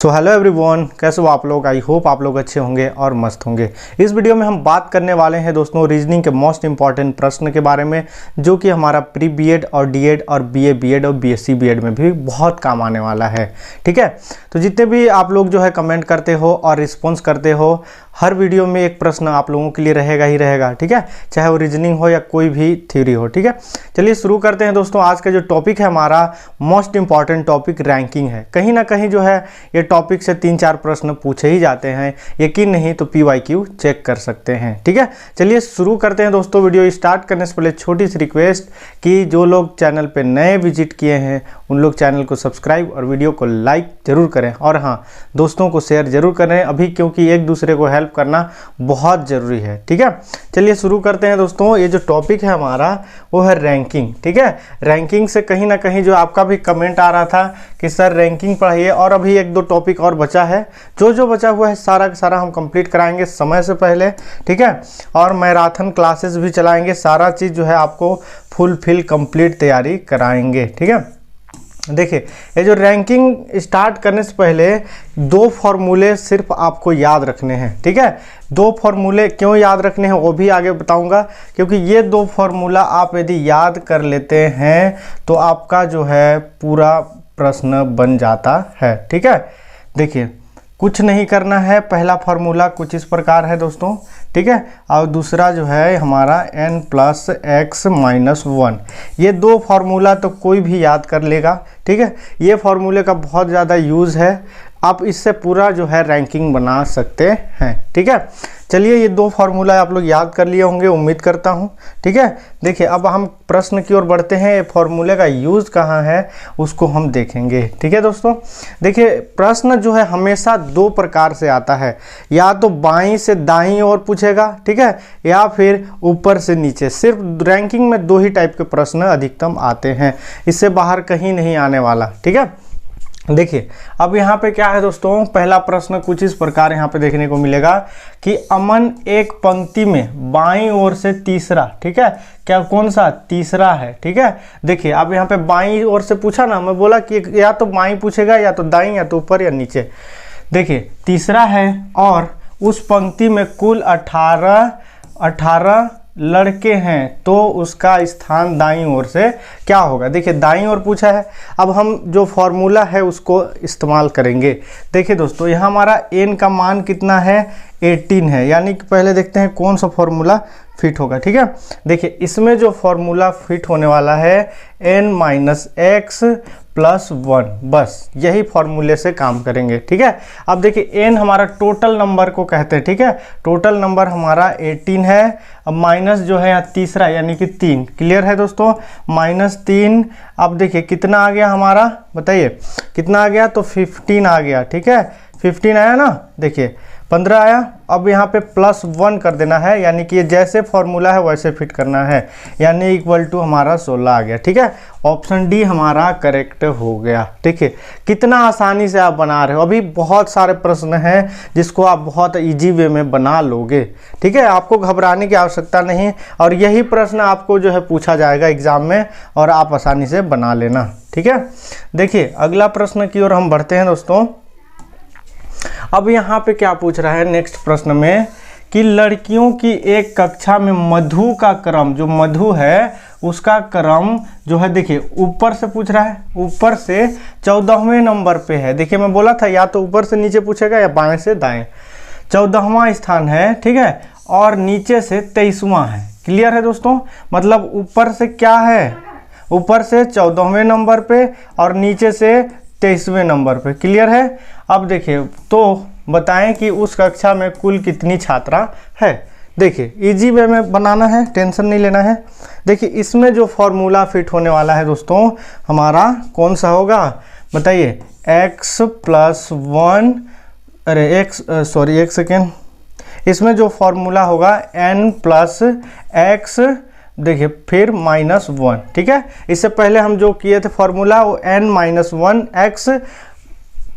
So hello everyone, कैसे हो आप लोग। आई होप आप लोग अच्छे होंगे और मस्त होंगे। इस वीडियो में हम बात करने वाले हैं दोस्तों रीजनिंग के मोस्ट इंपॉर्टेंट प्रश्न के बारे में, जो कि हमारा प्री बीएड और डीएड और बीए बीएड और बीएससी बीएड में भी बहुत काम आने वाला है। ठीक है, तो जितने भी आप लोग जो है कमेंट करते हो और रिस्पॉन्स करते हो, हर वीडियो में एक प्रश्न आप लोगों के लिए रहेगा ही रहेगा। ठीक है, चाहे वो रीजनिंग हो या कोई भी थ्योरी हो। ठीक है, चलिए शुरू करते हैं दोस्तों। आज का जो टॉपिक है हमारा मोस्ट इंपॉर्टेंट टॉपिक रैंकिंग है। कहीं ना कहीं जो है ये टॉपिक से 3-4 प्रश्न पूछे ही जाते हैं, यकीन नहीं तो PYQ चेक कर सकते हैं। ठीक है, चलिए शुरू करते हैं दोस्तों। वीडियो स्टार्ट करने से पहले छोटी सी रिक्वेस्ट कि जो लोग चैनल पे नए विजिट किए हैं उन लोग चैनल को सब्सक्राइब और वीडियो को लाइक जरूर करें, और हाँ, दोस्तों को शेयर जरूर करें अभी, क्योंकि एक दूसरे को हेल्प करना बहुत ज़रूरी है। ठीक है, चलिए शुरू करते हैं दोस्तों। ये जो टॉपिक है हमारा वो है रैंकिंग। ठीक है, रैंकिंग से कहीं ना कहीं जो आपका भी कमेंट आ रहा था कि सर रैंकिंग पढ़ाइए, और अभी 1-2 टॉपिक और बचा है। जो बचा हुआ है सारा का सारा हम कंप्लीट कराएंगे समय से पहले। ठीक है, और मैराथन क्लासेस भी चलाएंगे, सारा चीज़ जो है आपको फुलफिल कंप्लीट तैयारी कराएंगे। ठीक है, देखिए ये जो रैंकिंग स्टार्ट करने से पहले 2 फॉर्मूले सिर्फ आपको याद रखने हैं। ठीक है, 2 फॉर्मूले क्यों याद रखने हैं वो भी आगे बताऊंगा, क्योंकि ये 2 फॉर्मूला आप यदि याद कर लेते हैं तो आपका जो है पूरा प्रश्न बन जाता है। ठीक है, देखिए कुछ नहीं करना है। पहला फार्मूला कुछ इस प्रकार है दोस्तों। ठीक है, और दूसरा जो है हमारा n+x-1। ये 2 फार्मूला तो कोई भी याद कर लेगा। ठीक है, ये फार्मूले का बहुत ज़्यादा यूज़ है, आप इससे पूरा जो है रैंकिंग बना सकते हैं। ठीक है, चलिए ये 2 फार्मूला आप लोग याद कर लिए होंगे, उम्मीद करता हूँ। ठीक है, देखिए अब हम प्रश्न की ओर बढ़ते हैं। ये फार्मूले का यूज़ कहाँ है उसको हम देखेंगे। ठीक है दोस्तों, देखिए प्रश्न जो है हमेशा 2 प्रकार से आता है, या तो बाईं से दाईं ओर पूछेगा, ठीक है, या फिर ऊपर से नीचे। सिर्फ रैंकिंग में 2 ही टाइप के प्रश्न अधिकतम आते हैं, इससे बाहर कहीं नहीं आने वाला। ठीक है, देखिए अब यहाँ पे क्या है दोस्तों, पहला प्रश्न कुछ इस प्रकार यहाँ पे देखने को मिलेगा कि अमन एक पंक्ति में बाईं ओर से तीसरा, ठीक है, क्या कौन सा तीसरा है। ठीक है, देखिए अब यहाँ पे बाईं ओर से पूछा ना, मैं बोला कि या तो बाईं पूछेगा या तो दाईं, या तो ऊपर या नीचे। देखिए तीसरा है और उस पंक्ति में कुल 18 लड़के हैं, तो उसका स्थान दाईं ओर से क्या होगा। देखिए दाईं ओर पूछा है, अब हम जो फॉर्मूला है उसको इस्तेमाल करेंगे। देखिए दोस्तों यहाँ हमारा n का मान कितना है, 18 है, यानी कि पहले देखते हैं कौन सा फॉर्मूला फिट होगा। ठीक है, देखिए इसमें जो फॉर्मूला फिट होने वाला है n-x+1, बस यही फॉर्मूले से काम करेंगे। ठीक है, अब देखिए n हमारा टोटल नंबर को कहते हैं। ठीक है, टोटल नंबर हमारा 18 है, अब माइनस जो है यहाँ तीसरा यानी कि 3। क्लियर है दोस्तों, -3। अब देखिए कितना आ गया हमारा, बताइए कितना आ गया, तो 15 आ गया। ठीक है, 15 आया ना, देखिए 15 आया। अब यहाँ पे +1 कर देना है, यानी कि ये जैसे फॉर्मूला है वैसे फिट करना है, यानी इक्वल टू हमारा 16 आ गया। ठीक है, ऑप्शन डी हमारा करेक्ट हो गया। ठीक है, कितना आसानी से आप बना रहे हो। अभी बहुत सारे प्रश्न हैं जिसको आप बहुत इजी वे में बना लोगे। ठीक है, आपको घबराने की आवश्यकता नहीं, और यही प्रश्न आपको जो है पूछा जाएगा एग्जाम में, और आप आसानी से बना लेना। ठीक है, देखिए अगला प्रश्न की ओर हम बढ़ते हैं दोस्तों। अब यहाँ पे क्या पूछ रहा है नेक्स्ट प्रश्न में कि लड़कियों की एक कक्षा में मधु का क्रम, जो मधु है उसका क्रम जो है, देखिए ऊपर से पूछ रहा है, ऊपर से 14वें नंबर पे है। देखिए मैं बोला था या तो ऊपर से नीचे पूछेगा या बाएं से दाएं। 14वां स्थान है, ठीक है, और नीचे से 23वां है। क्लियर है दोस्तों, मतलब ऊपर से क्या है, ऊपर से 14वें नंबर पे और नीचे से 23वें नंबर पे। क्लियर है, अब देखिए तो बताएं कि उस कक्षा में कुल कितनी छात्रा है। देखिए इजी वे में बनाना है, टेंशन नहीं लेना है। देखिए इसमें जो फॉर्मूला फिट होने वाला है दोस्तों हमारा कौन सा होगा, बताइए, x+1, अरे एक सेकेंड, इसमें जो फॉर्मूला होगा n+x, देखिए फिर -1। ठीक है, इससे पहले हम जो किए थे फॉर्मूला वो n-1x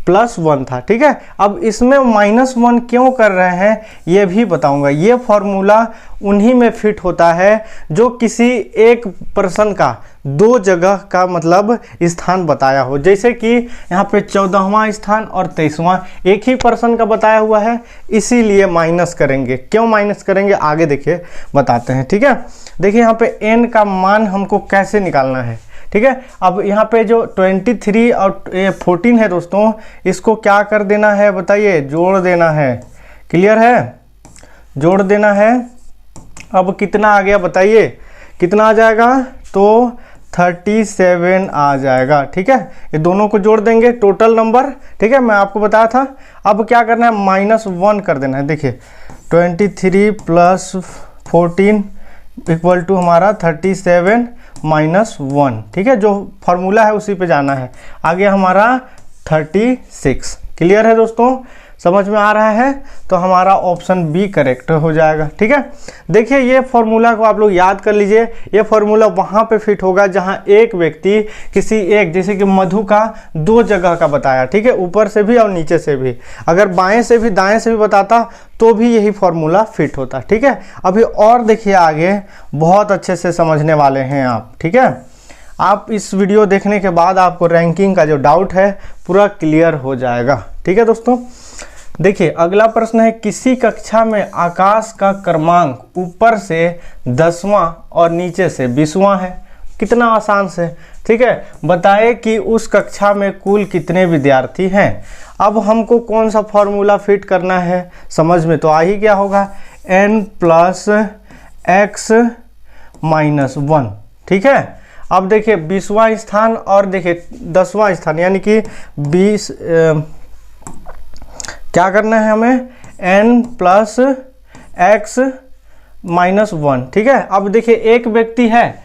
+1 था, ठीक है। अब इसमें -1 क्यों कर रहे हैं ये भी बताऊंगा। ये फॉर्मूला उन्हीं में फिट होता है जो किसी एक पर्सन का दो जगह का मतलब स्थान बताया हो, जैसे कि यहाँ पे 14वां स्थान और 23वां एक ही पर्सन का बताया हुआ है, इसीलिए माइनस करेंगे। क्यों माइनस करेंगे आगे देखिए बताते हैं, ठीक है। देखिए यहाँ पे n का मान हमको कैसे निकालना है, ठीक है। अब यहाँ पे जो 23 और 14 है दोस्तों, इसको क्या कर देना है बताइए, जोड़ देना है। क्लियर है, जोड़ देना है। अब कितना आ गया बताइए, कितना आ जाएगा, तो 37 आ जाएगा, ठीक है। ये दोनों को जोड़ देंगे टोटल नंबर, ठीक है, मैं आपको बताया था। अब क्या करना है, -1 कर देना है। देखिए 23 + 14 = हमारा 37 - 1, ठीक है। जो फॉर्मूला है उसी पे जाना है। आगे हमारा 36। क्लियर है दोस्तों, समझ में आ रहा है, तो हमारा ऑप्शन बी करेक्ट हो जाएगा, ठीक है। देखिए ये फॉर्मूला को आप लोग याद कर लीजिए। ये फॉर्मूला वहाँ पे फिट होगा जहाँ एक व्यक्ति किसी एक, जैसे कि मधु का 2 जगह का बताया, ठीक है, ऊपर से भी और नीचे से भी। अगर बाएं से भी दाएं से भी बताता तो भी यही फॉर्मूला फिट होता, ठीक है। अभी और देखिए आगे बहुत अच्छे से समझने वाले हैं आप, ठीक है। आप इस वीडियो देखने के बाद आपको रैंकिंग का जो डाउट है पूरा क्लियर हो जाएगा, ठीक है दोस्तों। देखिए अगला प्रश्न है, किसी कक्षा में आकाश का क्रमांक ऊपर से 10वां और नीचे से 20वां है। कितना आसान से, ठीक है। बताए कि उस कक्षा में कुल कितने विद्यार्थी हैं। अब हमको कौन सा फॉर्मूला फिट करना है, समझ में तो आ ही क्या होगा, n + x - 1, ठीक है। अब देखिए 20वां स्थान और देखिए 10वां स्थान, यानी कि 20 क्या करना है हमें, n + x - 1, ठीक है। अब देखिए एक व्यक्ति है,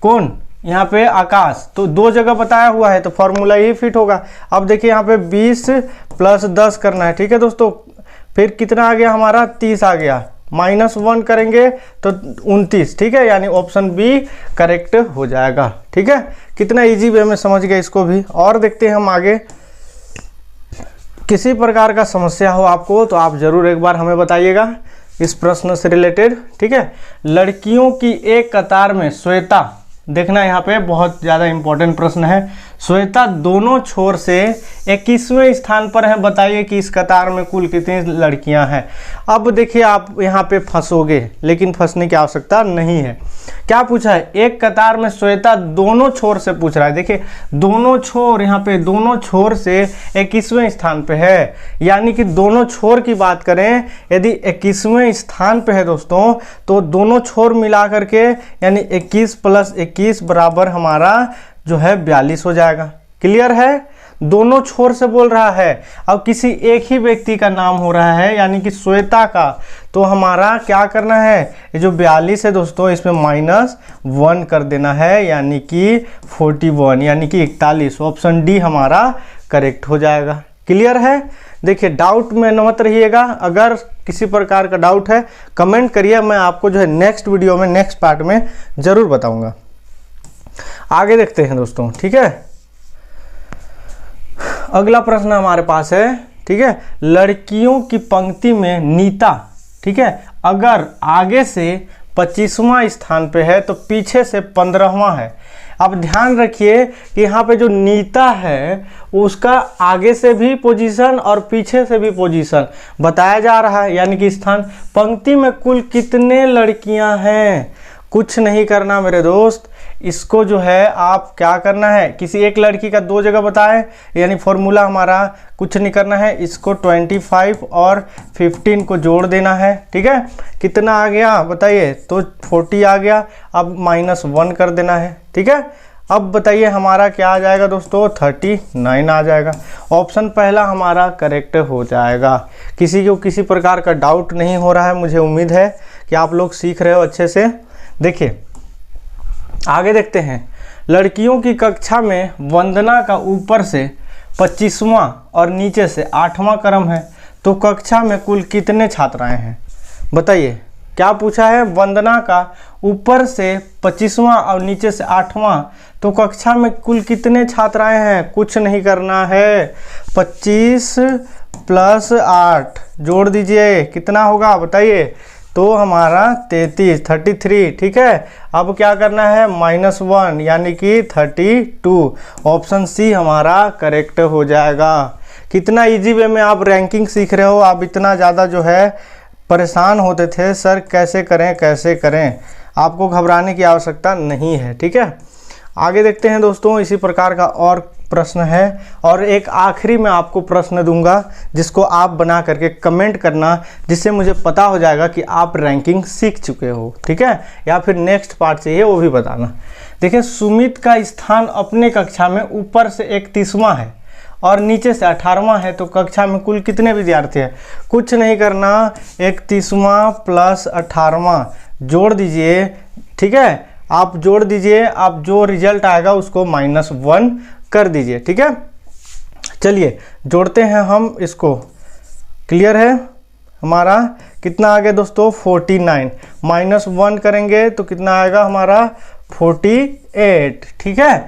कौन, यहाँ पे आकाश, तो 2 जगह बताया हुआ है तो फॉर्मूला यही फिट होगा। अब देखिए यहाँ पे 20 + 10 करना है, ठीक है दोस्तों। फिर कितना आ गया हमारा, 30 आ गया, -1 करेंगे तो 29, ठीक है, यानी ऑप्शन बी करेक्ट हो जाएगा, ठीक है। कितना इजी वे में समझ गए इसको भी। और देखते हैं हम आगे। किसी प्रकार का समस्या हो आपको तो आप ज़रूर एक बार हमें बताइएगा इस प्रश्न से रिलेटेड, ठीक है। लड़कियों की एक कतार में श्वेता, देखना यहाँ पे बहुत ज़्यादा इंपॉर्टेंट प्रश्न है। श्वेता दोनों छोर से 21वें स्थान पर है, बताइए कि इस कतार में कुल कितनी लड़कियां हैं। अब देखिए आप यहाँ पे फंसोगे, लेकिन फंसने की आवश्यकता नहीं है। क्या पूछा है, एक कतार में श्वेता दोनों छोर से पूछ रहा है। देखिए दोनों छोर, यहाँ पे दोनों छोर से 21वें स्थान पे है, यानी कि दोनों छोर की बात करें, यदि 21वें स्थान पे है दोस्तों, तो दोनों छोर मिला करके यानी 21 + 21 बराबर हमारा जो है 42 हो जाएगा। क्लियर है, दोनों छोर से बोल रहा है। अब किसी एक ही व्यक्ति का नाम हो रहा है, यानी कि श्वेता का, तो हमारा क्या करना है, ये जो 42 है दोस्तों, इसमें -1 कर देना है, यानी कि 41, यानी कि 41। ऑप्शन डी हमारा करेक्ट हो जाएगा। क्लियर है। देखिए डाउट में मत रहिएगा, अगर किसी प्रकार का डाउट है कमेंट करिए, मैं आपको जो है नेक्स्ट वीडियो में, नेक्स्ट पार्ट में ज़रूर बताऊंगा। आगे देखते हैं दोस्तों, ठीक है। अगला प्रश्न हमारे पास है, ठीक है। लड़कियों की पंक्ति में नीता, ठीक है, अगर आगे से 25वां स्थान पे है तो पीछे से 15वां है। अब ध्यान रखिए कि यहाँ पे जो नीता है उसका आगे से भी पोजीशन और पीछे से भी पोजीशन बताया जा रहा है, यानी कि स्थान। पंक्ति में कुल कितने लड़कियां हैं, कुछ नहीं करना मेरे दोस्त, इसको जो है आप क्या करना है, किसी एक लड़की का 2 जगह बताएं, यानी फॉर्मूला हमारा कुछ नहीं करना है, इसको 25 और 15 को जोड़ देना है, ठीक है। कितना आ गया बताइए, तो 40 आ गया। अब -1 कर देना है, ठीक है। अब बताइए हमारा क्या आ जाएगा दोस्तों, 39 आ जाएगा। ऑप्शन पहला हमारा करेक्ट हो जाएगा। किसी को किसी प्रकार का डाउट नहीं हो रहा है, मुझे उम्मीद है कि आप लोग सीख रहे हो अच्छे से। देखिए आगे देखते हैं। लड़कियों की कक्षा में वंदना का ऊपर से 25वां और नीचे से 8वां क्रम है, तो कक्षा में कुल कितने छात्राएं हैं बताइए। क्या पूछा है, वंदना का ऊपर से 25वां और नीचे से 8वां, तो कक्षा में कुल कितने छात्राएं हैं, कुछ नहीं करना है, 25 प्लस 8 जोड़ दीजिए, कितना होगा बताइए, तो हमारा 33 ठीक है। अब क्या करना है, -1 यानी कि 32, ऑप्शन सी हमारा करेक्ट हो जाएगा। कितना इजी वे में आप रैंकिंग सीख रहे हो, आप इतना ज़्यादा जो है परेशान होते थे सर कैसे करें, आपको घबराने की आवश्यकता नहीं है, ठीक है। आगे देखते हैं दोस्तों, इसी प्रकार का और प्रश्न है, और एक आखिरी में आपको प्रश्न दूंगा जिसको आप बना करके कमेंट करना, जिससे मुझे पता हो जाएगा कि आप रैंकिंग सीख चुके हो, ठीक है, या फिर नेक्स्ट पार्ट चाहिए वो भी बताना। देखिए, सुमित का स्थान अपने कक्षा में ऊपर से 31वां है और नीचे से 18वां है, तो कक्षा में कुल कितने विद्यार्थी हैं, कुछ नहीं करना, 31वां प्लस 18वां जोड़ दीजिए, ठीक है, आप जोड़ दीजिए, आप जो रिजल्ट आएगा उसको -1 कर दीजिए, ठीक है। चलिए जोड़ते हैं हम इसको, क्लियर है, हमारा कितना आ गया दोस्तों, 49, -1 करेंगे तो कितना आएगा हमारा 48, ठीक है,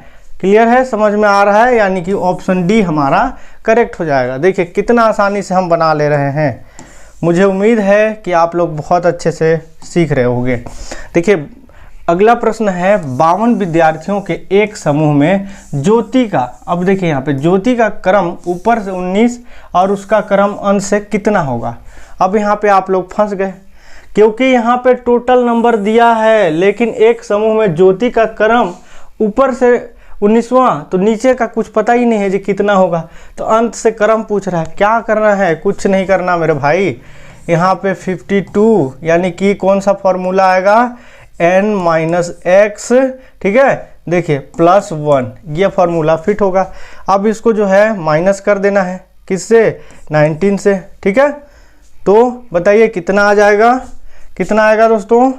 क्लियर है, समझ में आ रहा है, यानी कि ऑप्शन डी हमारा करेक्ट हो जाएगा। देखिए कितना आसानी से हम बना ले रहे हैं, मुझे उम्मीद है कि आप लोग बहुत अच्छे से सीख रहे होंगे। देखिए अगला प्रश्न है, 52 विद्यार्थियों के एक समूह में ज्योति का, अब देखिए यहाँ पे ज्योति का क्रम ऊपर से 19 और उसका क्रम अंश से कितना होगा। अब यहाँ पे आप लोग फंस गए, क्योंकि यहाँ पे टोटल नंबर दिया है, लेकिन एक समूह में ज्योति का क्रम ऊपर से 19वां, तो नीचे का कुछ पता ही नहीं है जी कितना होगा, तो अंत से क्रम पूछ रहा है, क्या करना है, कुछ नहीं करना मेरे भाई, यहाँ पे 52 यानी कि कौन सा फॉर्मूला आएगा, n-x, ठीक है, देखिए +1, ये फॉर्मूला फिट होगा। अब इसको जो है माइनस कर देना है, किससे, 19 से, ठीक है, तो बताइए कितना आ जाएगा, कितना आएगा दोस्तों,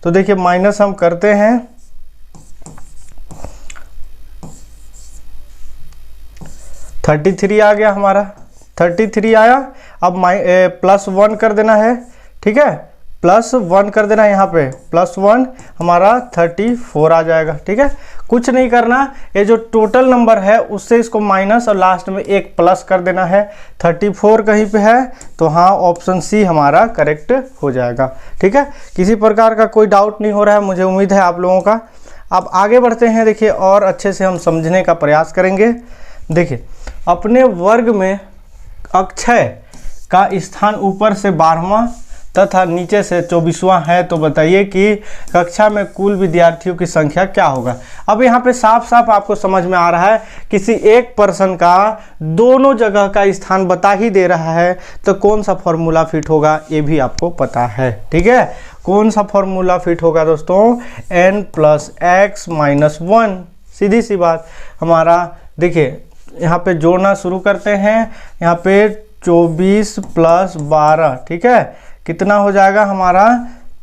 तो देखिए माइनस हम करते हैं, 33 आ गया हमारा, 33 आया, अब +1 कर देना है, ठीक है, +1 कर देना है, यहाँ पे +1 हमारा 34 आ जाएगा, ठीक है, कुछ नहीं करना, ये जो टोटल नंबर है उससे इसको माइनस और लास्ट में एक प्लस कर देना है, 34 कहीं पे है, तो हाँ ऑप्शन सी हमारा करेक्ट हो जाएगा, ठीक है। किसी प्रकार का कोई डाउट नहीं हो रहा है, मुझे उम्मीद है आप लोगों का। अब आगे बढ़ते हैं, देखिए और अच्छे से हम समझने का प्रयास करेंगे। देखिए अपने वर्ग में अक्षय का स्थान ऊपर से 12वां तथा नीचे से 24वां है, तो बताइए कि कक्षा में कुल विद्यार्थियों की संख्या क्या होगा। अब यहाँ पे साफ साफ आपको समझ में आ रहा है, किसी एक पर्सन का दोनों जगह का स्थान बता ही दे रहा है, तो कौन सा फॉर्मूला फिट होगा ये भी आपको पता है, ठीक है, कौन सा फॉर्मूला फिट होगा दोस्तों, n+x - 1, सीधी सी बात। हमारा देखिए यहाँ पे जोड़ना शुरू करते हैं, यहाँ पे 24 + 12, ठीक है, कितना हो जाएगा हमारा,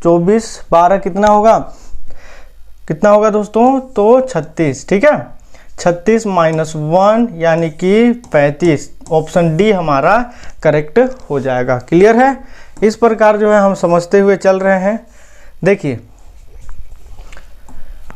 24 12 कितना होगा दोस्तों, तो 36, ठीक है, 36 - 1 यानी कि 35, ऑप्शन डी हमारा करेक्ट हो जाएगा, क्लियर है। इस प्रकार जो है हम समझते हुए चल रहे हैं। देखिए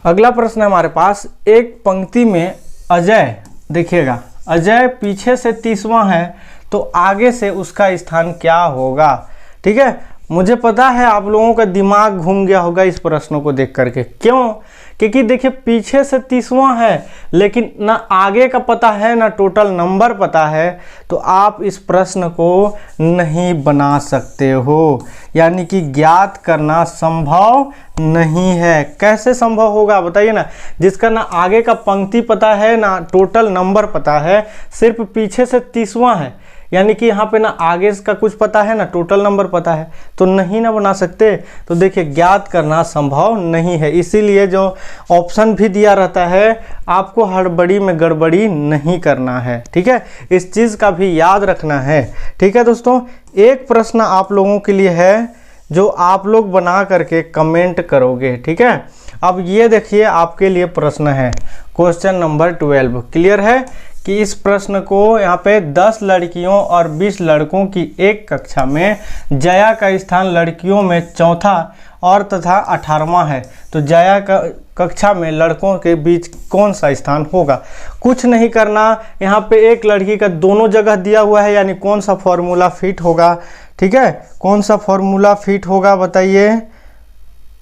अगला प्रश्न है हमारे पास, एक पंक्ति में अजय, देखिएगा अजय पीछे से 30वां है, तो आगे से उसका स्थान क्या होगा, ठीक है। मुझे पता है आप लोगों का दिमाग घूम गया होगा इस प्रश्नों को देख करके, क्यों, क्योंकि देखिए पीछे से 30वां है, लेकिन ना आगे का पता है ना टोटल नंबर पता है, तो आप इस प्रश्न को नहीं बना सकते हो, यानी कि ज्ञात करना संभव नहीं है। कैसे संभव होगा बताइए ना, जिसका ना आगे का पंक्ति पता है ना टोटल नंबर पता है, सिर्फ पीछे से 30वां है, यानी कि यहाँ पे ना आगे का कुछ पता है ना टोटल नंबर पता है, तो नहीं ना बना सकते। तो देखिए ज्ञात करना संभव नहीं है, इसीलिए जो ऑप्शन भी दिया रहता है आपको हड़बड़ी में गड़बड़ी नहीं करना है, ठीक है, इस चीज़ का भी याद रखना है, ठीक है दोस्तों। एक प्रश्न आप लोगों के लिए है जो आप लोग बना करके कमेंट करोगे, ठीक है। अब ये देखिए आपके लिए प्रश्न है, क्वेश्चन नंबर 12, क्लियर है, कि इस प्रश्न को यहाँ पे 10 लड़कियों और 20 लड़कों की एक कक्षा में जया का स्थान लड़कियों में चौथा और तथा 18वां है, तो जया का कक्षा में लड़कों के बीच कौन सा स्थान होगा। कुछ नहीं करना, यहाँ पे एक लड़की का दोनों जगह दिया हुआ है, यानी कौन सा फॉर्मूला फिट होगा। ठीक है, कौन सा फॉर्मूला फिट होगा बताइए,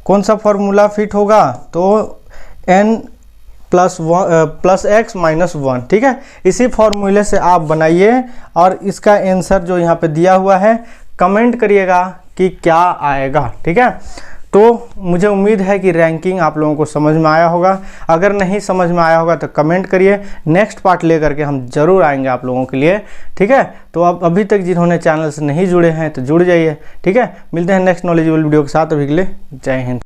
कौन सा फॉर्मूला फिट होगा। तो n प्लस एक्स माइनस 1। ठीक है, इसी फॉर्मूले से आप बनाइए और इसका आंसर जो यहाँ पे दिया हुआ है कमेंट करिएगा कि क्या आएगा। ठीक है, तो मुझे उम्मीद है कि रैंकिंग आप लोगों को समझ में आया होगा। अगर नहीं समझ में आया होगा तो कमेंट करिए, नेक्स्ट पार्ट लेकर के हम जरूर आएंगे आप लोगों के लिए। ठीक है, तो अब अभी तक जिन्होंने चैनल से नहीं जुड़े हैं तो जुड़ जाइए। ठीक है, मिलते हैं नेक्स्ट नॉलेजेबल वीडियो के साथ। अभी के लिए जय हिंद।